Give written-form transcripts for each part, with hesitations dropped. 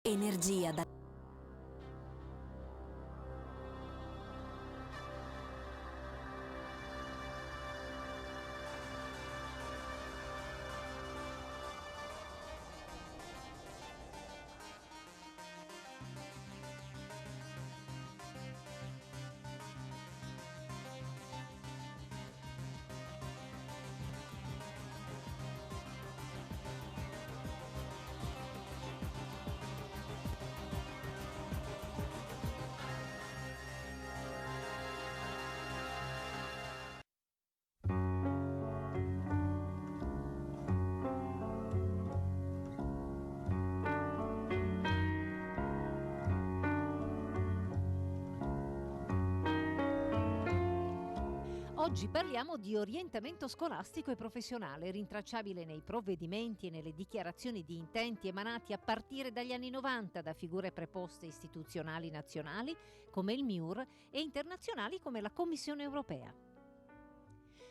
Energia da Oggi parliamo di orientamento scolastico e professionale, rintracciabile nei provvedimenti e nelle dichiarazioni di intenti emanati a partire dagli anni 90 da figure preposte istituzionali nazionali come il MIUR e internazionali come la Commissione europea.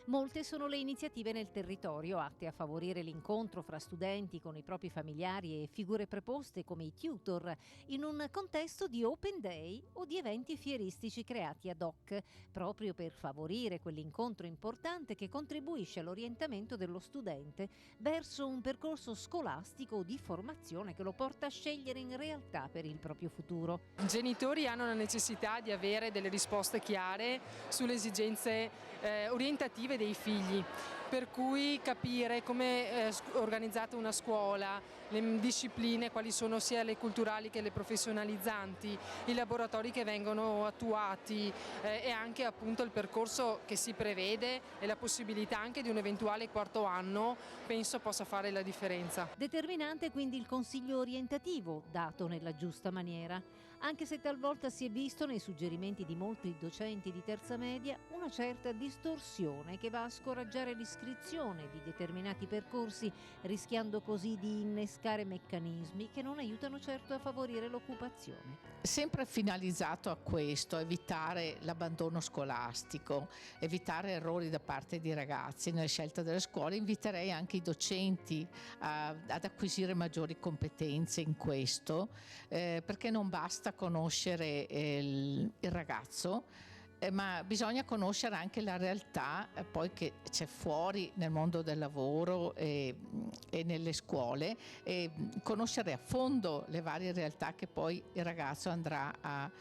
Molte sono le iniziative nel territorio atte a favorire l'incontro fra studenti con i propri familiari e figure preposte come i tutor in un contesto di open day o di eventi fieristici creati ad hoc, proprio per favorire quell'incontro importante che contribuisce all'orientamento dello studente verso un percorso scolastico o di formazione che lo porta a scegliere in realtà per il proprio futuro. I genitori hanno la necessità di avere delle risposte chiare sulle esigenze orientative dei figli, per cui capire come è organizzata una scuola, le discipline, quali sono sia le culturali che le professionalizzanti, i laboratori che vengono attuati e anche appunto il percorso che si prevede e la possibilità anche di un eventuale quarto anno, penso possa fare la differenza. Determinante quindi il consiglio orientativo dato nella giusta maniera, anche se talvolta si è visto nei suggerimenti di molti docenti di terza media una certa distorsione che va a scoraggiare l'iscrizione di determinati percorsi, rischiando così di innescare meccanismi che non aiutano certo a favorire l'occupazione. Sempre finalizzato a questo, evitare l'abbandono scolastico, evitare errori da parte di ragazzi nella scelta delle scuole, inviterei anche i docenti ad acquisire maggiori competenze in questo, perché non basta conoscere il ragazzo, ma bisogna conoscere anche la realtà poi che c'è fuori nel mondo del lavoro e nelle scuole, e conoscere a fondo le varie realtà che poi il ragazzo andrà a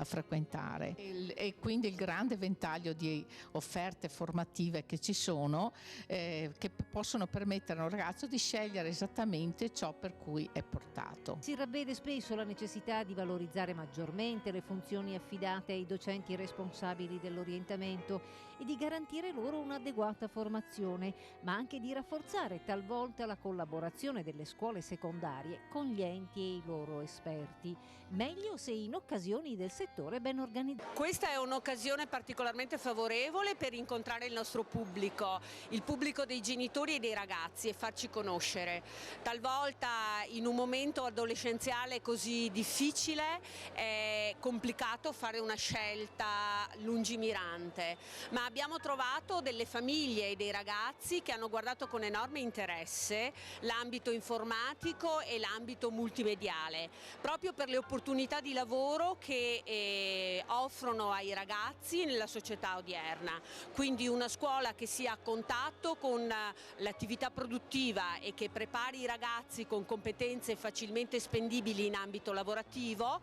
frequentare, e quindi il grande ventaglio di offerte formative che ci sono, che possono permettere a un ragazzo di scegliere esattamente ciò per cui è portato. Si ravvede spesso la necessità di valorizzare maggiormente le funzioni affidate ai docenti responsabili dell'orientamento e di garantire loro un'adeguata formazione, ma anche di rafforzare talvolta la collaborazione delle scuole secondarie con gli enti e i loro esperti, meglio se in occasioni del settore ben organizzate. Questa è un'occasione particolarmente favorevole per incontrare il nostro pubblico, il pubblico dei genitori e dei ragazzi, e farci conoscere. Talvolta in un momento adolescenziale così difficile è complicato fare una scelta lungimirante, ma abbiamo trovato delle famiglie e dei ragazzi che hanno guardato con enorme interesse l'ambito informatico e l'ambito multimediale, proprio per le opportunità di lavoro che offrono ai ragazzi nella società odierna. Quindi una scuola che sia a contatto con l'attività produttiva e che prepari i ragazzi con competenze facilmente spendibili in ambito lavorativo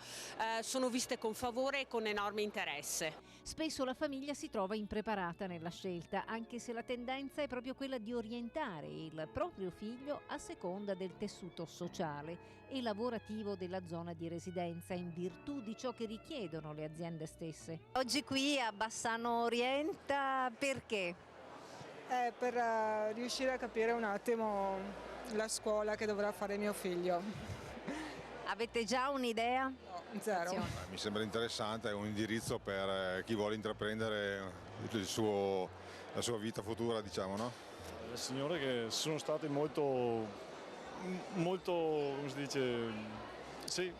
sono viste con favore e con enorme interesse. Spesso la famiglia si trova impreparata nella scelta, anche se la tendenza è proprio quella di orientare il proprio figlio a seconda del tessuto sociale e lavorativo della zona di residenza, in virtù di ciò che richiedono le aziende stesse. Oggi qui a Bassano Orienta perché? Per riuscire a capire un attimo la scuola che dovrà fare mio figlio. Avete già un'idea? No, zero. Mi sembra interessante, è un indirizzo per chi vuole intraprendere la sua vita futura, diciamo, no? Le signore che sono state molto, come si dice, sì,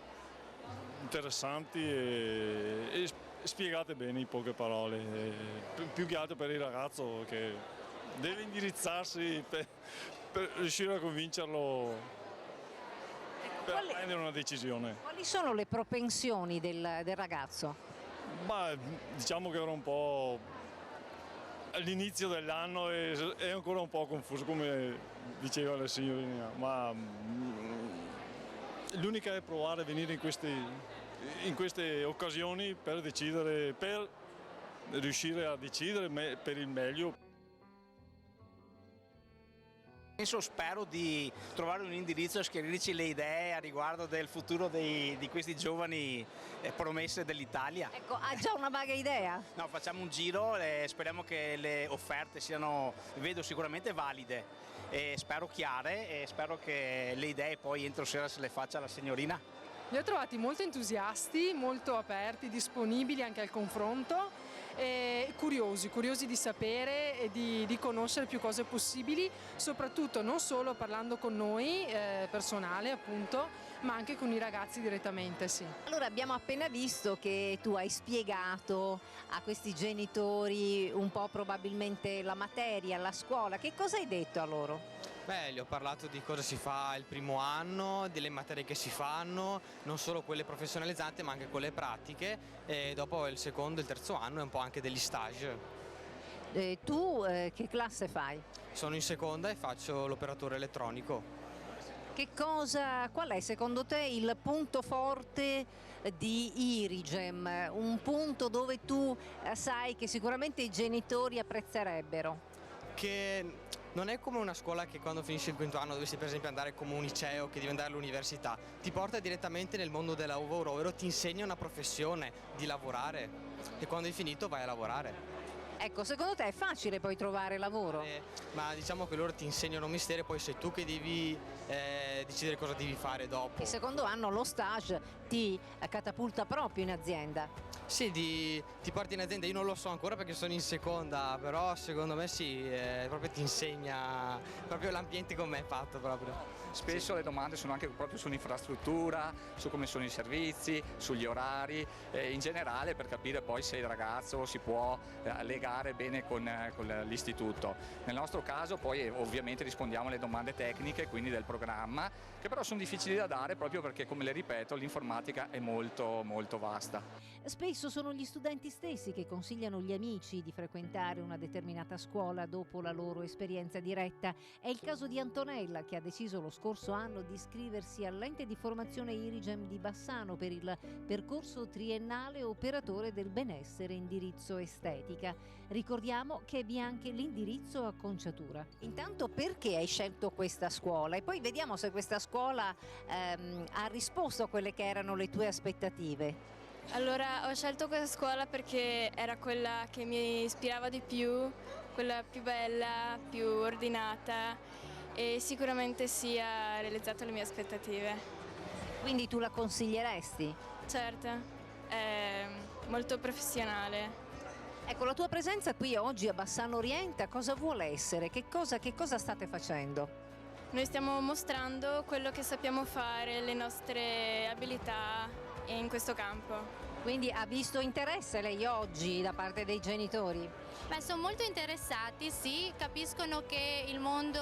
interessanti e spiegate bene in poche parole, più che altro per il ragazzo che deve indirizzarsi per riuscire a convincerlo per prendere una decisione. Quali sono le propensioni del ragazzo? Ma diciamo che era un po' all'inizio dell'anno e è ancora un po' confuso, come diceva la signorina, ma l'unica è provare a venire in queste occasioni per decidere, per riuscire a decidere per il meglio. Spero di trovare un indirizzo e schiarirci le idee a riguardo del futuro di questi giovani promesse dell'Italia. Ecco, ha già una vaga idea? No, facciamo un giro e speriamo che le offerte siano, vedo sicuramente valide e spero chiare e spero che le idee poi entro sera se le faccia la signorina. Li ho trovati molto entusiasti, molto aperti, disponibili anche al confronto. E curiosi di sapere e di conoscere più cose possibili, soprattutto non solo parlando con noi, personale appunto, ma anche con i ragazzi direttamente, sì. Allora abbiamo appena visto che tu hai spiegato a questi genitori un po' probabilmente la materia, la scuola, che cosa hai detto a loro? Beh, gli ho parlato di cosa si fa il primo anno, delle materie che si fanno, non solo quelle professionalizzanti ma anche quelle pratiche, e dopo il secondo e il terzo anno e un po' anche degli stage. Tu che classe fai? Sono in seconda e faccio l'operatore elettronico. Qual è secondo te il punto forte di Irigem? Un punto dove tu sai che sicuramente i genitori apprezzerebbero? Che non è come una scuola che quando finisci il quinto anno dovresti per esempio andare come un liceo che diventare all'università, ti porta direttamente nel mondo del lavoro, ovvero ti insegna una professione di lavorare e quando hai finito vai a lavorare. Ecco, secondo te è facile poi trovare lavoro? Ma diciamo che loro ti insegnano un mestiere, poi sei tu che devi decidere cosa devi fare dopo. Il secondo anno lo stage ti catapulta proprio in azienda. Sì, ti porti in azienda, io non lo so ancora perché sono in seconda, però secondo me sì, proprio ti insegna proprio l'ambiente come è fatto proprio. Spesso le domande sono anche proprio sull'infrastruttura, su come sono i servizi, sugli orari, in generale per capire poi se il ragazzo si può legare bene con l'istituto. Nel nostro caso poi ovviamente rispondiamo alle domande tecniche, quindi del programma, che però sono difficili da dare proprio perché, come le ripeto, l'informatica è molto molto vasta. Spesso sono gli studenti stessi che consigliano gli amici di frequentare una determinata scuola dopo la loro esperienza diretta. È il caso di Antonella, che ha deciso lo scorso anno di iscriversi all'ente di formazione Irigem di Bassano per il percorso triennale operatore del benessere indirizzo estetica. Ricordiamo che vi è anche l'indirizzo a Conciatura. Intanto, perché hai scelto questa scuola? E poi vediamo se questa scuola ha risposto a quelle che erano le tue aspettative. Allora, ho scelto questa scuola perché era quella che mi ispirava di più, quella più bella, più ordinata e sicuramente sì, ha realizzato le mie aspettative. Quindi tu la consiglieresti? Certo, è molto professionale. Ecco, la tua presenza qui oggi a Bassano Orienta cosa vuole essere? Che cosa state facendo? Noi stiamo mostrando quello che sappiamo fare, le nostre abilità in questo campo. Quindi ha visto interesse lei oggi da parte dei genitori? Beh, sono molto interessati, sì, capiscono che il mondo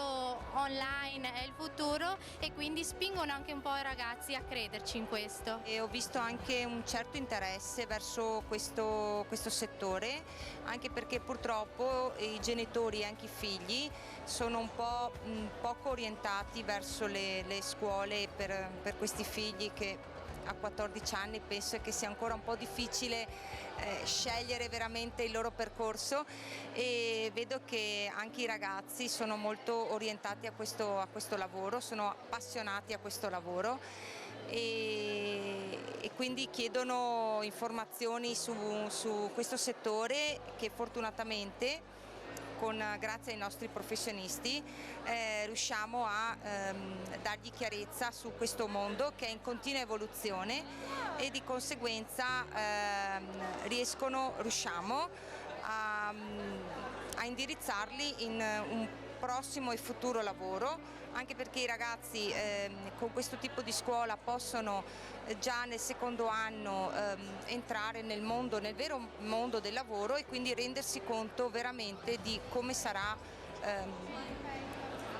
online è il futuro e quindi spingono anche un po' i ragazzi a crederci in questo. E ho visto anche un certo interesse verso questo settore, anche perché purtroppo i genitori e anche i figli sono un po' poco orientati verso le scuole per questi figli che a 14 anni penso che sia ancora un po' difficile scegliere veramente il loro percorso e vedo che anche i ragazzi sono molto orientati a questo lavoro, sono appassionati a questo lavoro e quindi chiedono informazioni su questo settore che fortunatamente grazie ai nostri professionisti riusciamo a dargli chiarezza su questo mondo che è in continua evoluzione e di conseguenza riusciamo a indirizzarli in un prossimo e futuro lavoro, anche perché i ragazzi con questo tipo di scuola possono già nel secondo anno entrare nel vero mondo del lavoro e quindi rendersi conto veramente di come sarà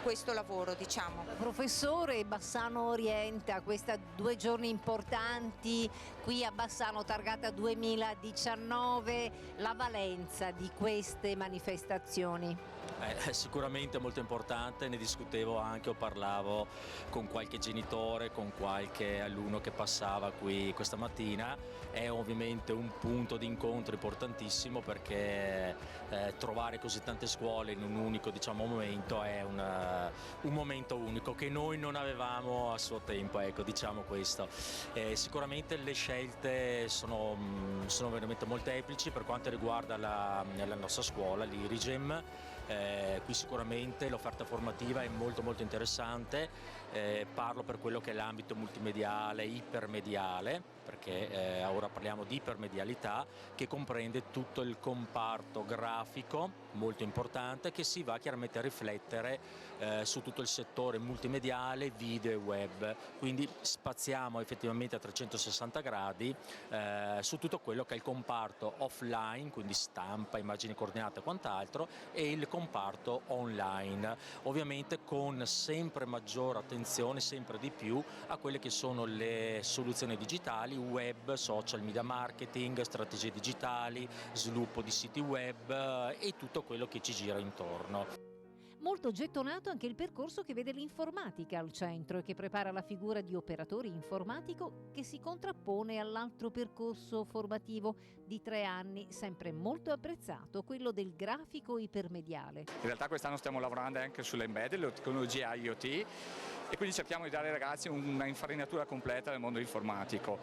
questo lavoro, diciamo. Professore, Bassano orienta questi 2 giorni importanti qui a Bassano Targata 2019, la valenza di queste manifestazioni. È sicuramente molto importante, ne discutevo anche o parlavo con qualche genitore, con qualche alunno che passava qui questa mattina. È ovviamente un punto di incontro importantissimo perché trovare così tante scuole in un unico momento è un momento unico che noi non avevamo a suo tempo, ecco, diciamo questo. Sicuramente le scelte sono veramente molteplici per quanto riguarda la nostra scuola, l'Irigem. Qui sicuramente l'offerta formativa è molto interessante, parlo per quello che è l'ambito multimediale, ipermediale, perché ora parliamo di ipermedialità che comprende tutto il comparto grafico, molto importante, che si va chiaramente a riflettere su tutto il settore multimediale, video e web, quindi spaziamo effettivamente a 360 gradi su tutto quello che è il comparto offline, quindi stampa, immagini coordinate e quant'altro, e il comparto online, ovviamente con sempre maggiore attenzione, sempre di più a quelle che sono le soluzioni digitali, web, social media marketing, strategie digitali, sviluppo di siti web e tutto quello che ci gira intorno. Molto gettonato anche il percorso che vede l'informatica al centro e che prepara la figura di operatore informatico che si contrappone all'altro percorso formativo di 3 anni, sempre molto apprezzato, quello del grafico ipermediale. In realtà quest'anno stiamo lavorando anche sull'embedded, le tecnologie IoT, e quindi cerchiamo di dare ai ragazzi una infarinatura completa del mondo informatico.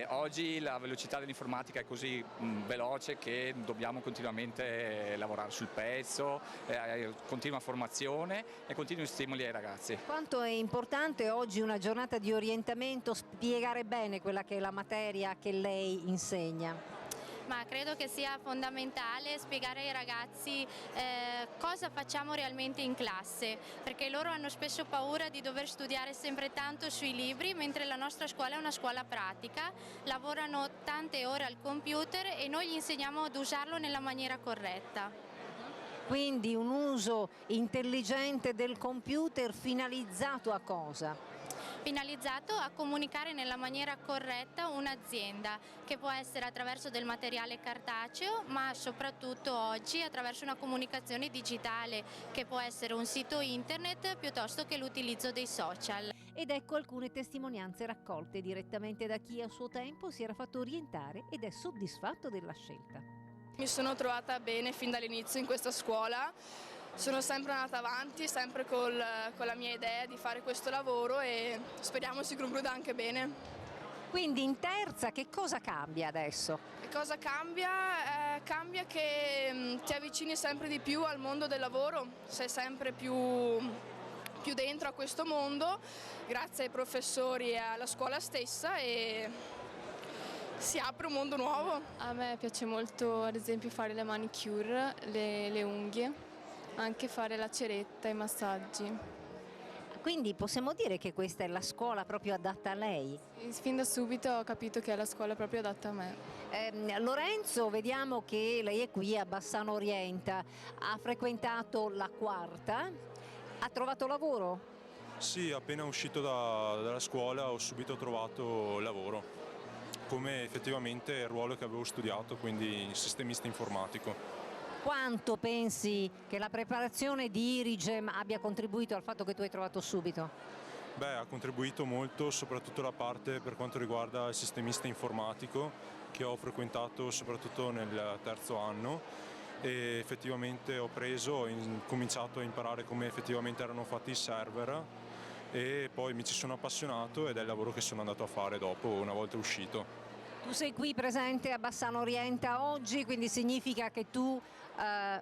Oggi la velocità dell'informatica è così veloce che dobbiamo continuamente lavorare sul pezzo, continua formazione e continui stimoli ai ragazzi. Quanto è importante oggi una giornata di orientamento spiegare bene quella che è la materia che lei insegna? Ma credo che sia fondamentale spiegare ai ragazzi cosa facciamo realmente in classe, perché loro hanno spesso paura di dover studiare sempre tanto sui libri, mentre la nostra scuola è una scuola pratica, lavorano tante ore al computer e noi gli insegniamo ad usarlo nella maniera corretta. Quindi un uso intelligente del computer finalizzato a cosa? Finalizzato a comunicare nella maniera corretta un'azienda, che può essere attraverso del materiale cartaceo, ma soprattutto oggi attraverso una comunicazione digitale, che può essere un sito internet piuttosto che l'utilizzo dei social. Ed ecco alcune testimonianze raccolte direttamente da chi a suo tempo si era fatto orientare ed è soddisfatto della scelta. Mi sono trovata bene fin dall'inizio in questa scuola. Sono sempre andata avanti, sempre con la mia idea di fare questo lavoro e speriamo si concluda anche bene. Quindi in terza che cosa cambia adesso? Che cosa cambia? Cambia che ti avvicini sempre di più al mondo del lavoro, sei sempre più dentro a questo mondo, grazie ai professori e alla scuola stessa, e si apre un mondo nuovo. A me piace molto ad esempio fare le manicure, le unghie. Anche fare la ceretta, i massaggi. Quindi possiamo dire che questa è la scuola proprio adatta a lei? Fin da subito ho capito che è la scuola proprio adatta a me. Lorenzo, vediamo che lei è qui a Bassano Orienta, ha frequentato la 4ª, ha trovato lavoro? Sì, appena uscito dalla scuola ho subito trovato lavoro, come effettivamente il ruolo che avevo studiato, quindi sistemista informatico. Quanto pensi che la preparazione di Irigem abbia contribuito al fatto che tu hai trovato subito? Beh, ha contribuito molto, soprattutto la parte per quanto riguarda il sistemista informatico, che ho frequentato soprattutto nel 3° anno, e effettivamente ho cominciato a imparare come effettivamente erano fatti i server, e poi mi ci sono appassionato ed è il lavoro che sono andato a fare dopo, una volta uscito. Tu sei qui presente a Bassano Orienta oggi, quindi significa che tu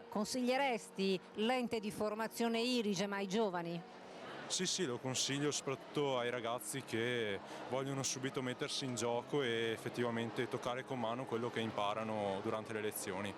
consiglieresti l'ente di formazione Irigem ai giovani? Sì, lo consiglio soprattutto ai ragazzi che vogliono subito mettersi in gioco e effettivamente toccare con mano quello che imparano durante le lezioni.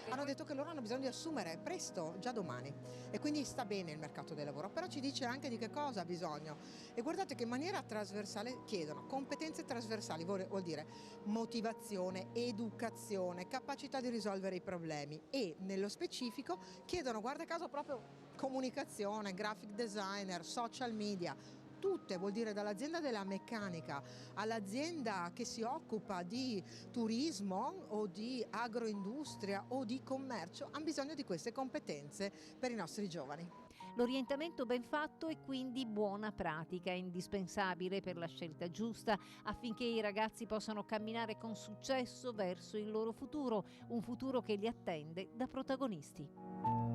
Hanno detto che loro hanno bisogno di assumere presto, già domani, e quindi sta bene il mercato del lavoro, però ci dice anche di che cosa ha bisogno. E guardate che in maniera trasversale chiedono competenze trasversali, vuol dire motivazione, educazione, capacità di risolvere i problemi, e nello specifico chiedono, guarda caso, proprio comunicazione, graphic designer, social media, tutte, vuol dire dall'azienda della meccanica all'azienda che si occupa di turismo o di agroindustria o di commercio, hanno bisogno di queste competenze per i nostri giovani. L'orientamento ben fatto e quindi buona pratica è indispensabile per la scelta giusta affinché i ragazzi possano camminare con successo verso il loro futuro, un futuro che li attende da protagonisti.